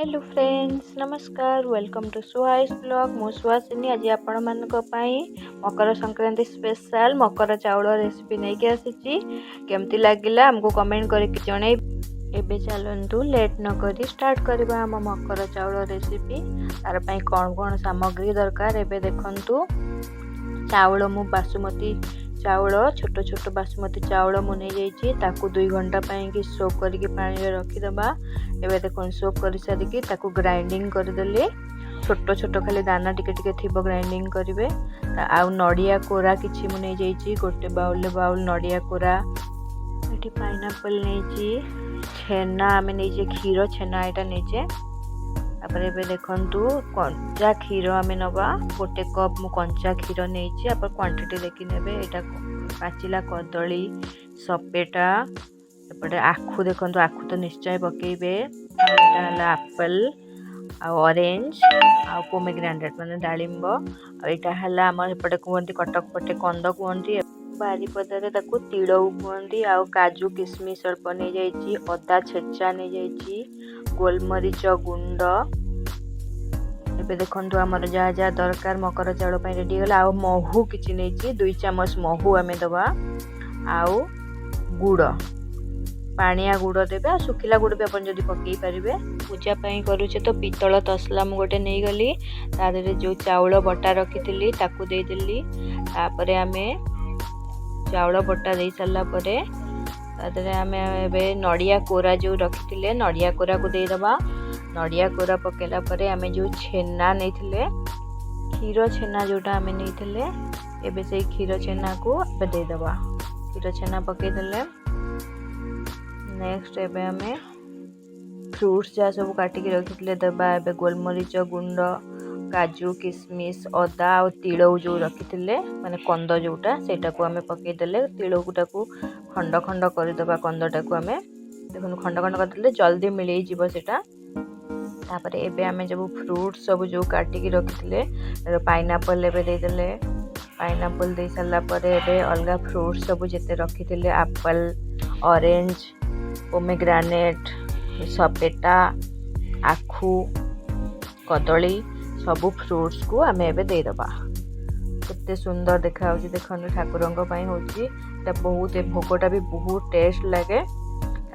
Hello friends नमस्कार welcome to सुहाइश blog मु सुहासिनी आज आपण मानक पई मकर संक्रांति स्पेशल मकर चाउल रेसिपी नहीं के आसीची केमती लागिला हमको कमेंट करके जणे एबे चलंतु लेट न करी स्टार्ट करबा हम मकर चाउल रेसिपी तार पई कोन सामग्री दरकार एबे देखंतु चाउल मु बासमती चाउल छोट छोट बासमती चाउल मु नहीं जाइए ताकू 2 घंटा कि सोक करके पानी रे रखीदबा एबे देखो सोक कर सारिकी ताकू ग्राइंडिंग करदेले छोट छोट खाली दाना टिके टिके थिबो ग्राइंडिंग करिवे आउ नडिया कोरा किछि मु नहीं जाइए गोटे बाउल नडिया कोरा एठी पाइनएप्पल नहीं छेना आमे नहीं क्षीर छेना एटा नहीं तापर एबे देखंतु कंचा क्षीर आमे नबा गोटे कप मु कंचा क्षीर नहीं आप क्वांटिटी देखि नेबे एटा पाचिला कदली सपेटा एपटे आखु देखंतु आखु तो निश्चय पकेबे एटा हला एप्पल आ ऑरेंज आ पोमेग्रेनेट माने डालिंब आ एटा हला हमर एपटे कहंती कटक पटे कंद कहंती बारीपदारे ताकू तिड़ौ कहंती आ काजू किशमिश अल्प नहीं जाइछि अदा छेचा नहीं जाइछि गोलमरीच गुंड एबे देखंतु हमर जा जा दरकार मकर चाउल पई रेडी गला आ महू किछि नहीं 2 चम्मच महू आमे दबा आउ गुड़ पानिया गुड़ देबे आ सुखिला गुड़ भी अपन जदी पकई परिबे पूजा पई करूचे तो पीतल तसला मु गोटे नहीं गली तारे जो चाउल बटा रखिथिली ताकू दे देली तापरे आमे चाउल बटा दे सारला परे तादरे आमे एबे नडिया कोरा जो रखिथिले नडिया कोरा को दे दबा नडिया कोरा पकेला परे आमे जो छेना नैथिले क्षीर छेना जोटा आमे नैथिले एबे से क्षीर छेना को एबे दे दबा क्षीर छेना पके देले नेक्स्ट एबे आमे फ्रूट्स जा सब काटी के रखिथिले दबा एबे गोलमरीच गुंड काजू किशमिश अदा और तिड़ौ जो रखिथिले माने कंद जोटा सेटा को आमे पके देले तिड़ौ को खंड खंड कर दबा कंदटा को आमे देखो खंड खंड कर देले जल्दी मिलई जीवो सेटा तापर एबे आमे जब फ्रूट सब जो काटी के रखिथिले पाइनएप्पल एबे दे देले पाइनएप्पल दे सारला परे एबे अलगा फ्रूट सब जेते रखिथिले एप्पल ऑरेंज पोमेग्रेनेट सपेटा आखु कदली सबु फ्रूट्स को आमे एबे दे दबा केते सुंदर देखा होची देखन ठाकुरंग पई होची एटा बहुत भोगटा भी बहुत टेस्ट लागे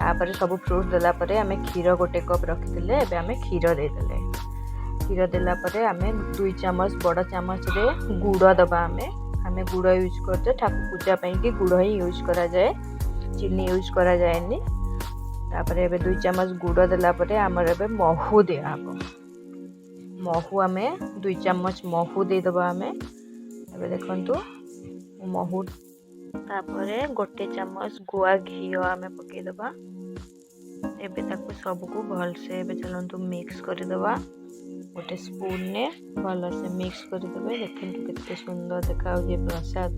तापर सब फ्रूट्स देला परे आमे क्षीर गोटे कप रखिथिले एबे आमे क्षीर दे देले क्षीर देला परे आमे 2 चम्मच बड़ चम्मच रे गुड़ दबा आमे गुड़ यूज करते ठाकुर पूजा पई कि गुड़ ही यूज करा जाए चीनी यूज करा जाएनी तापर एबे 2 चम्मच गुड़ देला परे हमर एबे महू दे आबो महू आमे 2 चम्मच महू दे दबा आमे एबे देखंतु महू तापरे गोटे चम्मच गुआ घी आमे पके दबा एबे ताकू सब को भल से एबे चलंतु मिक्स कर दबा गोटे स्पून ने भल से मिक्स कर देबे देखंतु केते सुंदर देखाउ जे प्रसाद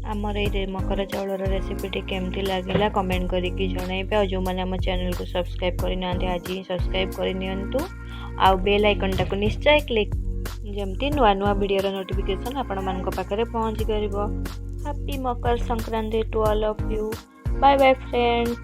हमर ए मकर चाउल रेसिपी टी केमती लागिला कमेंट करके जणाइबे और जो माने हम चैनल को सब्सक्राइब करि नांते आज ही सब्सक्राइब करि नियंतु आ बेल आइकन टाको निश्चय क्लिक जमती नुआ नुआ वीडियो नोटिफिकेशन आपण मानक पाखरे पहुंची करिवो happy Makar Sankranti to all of you bye bye friends.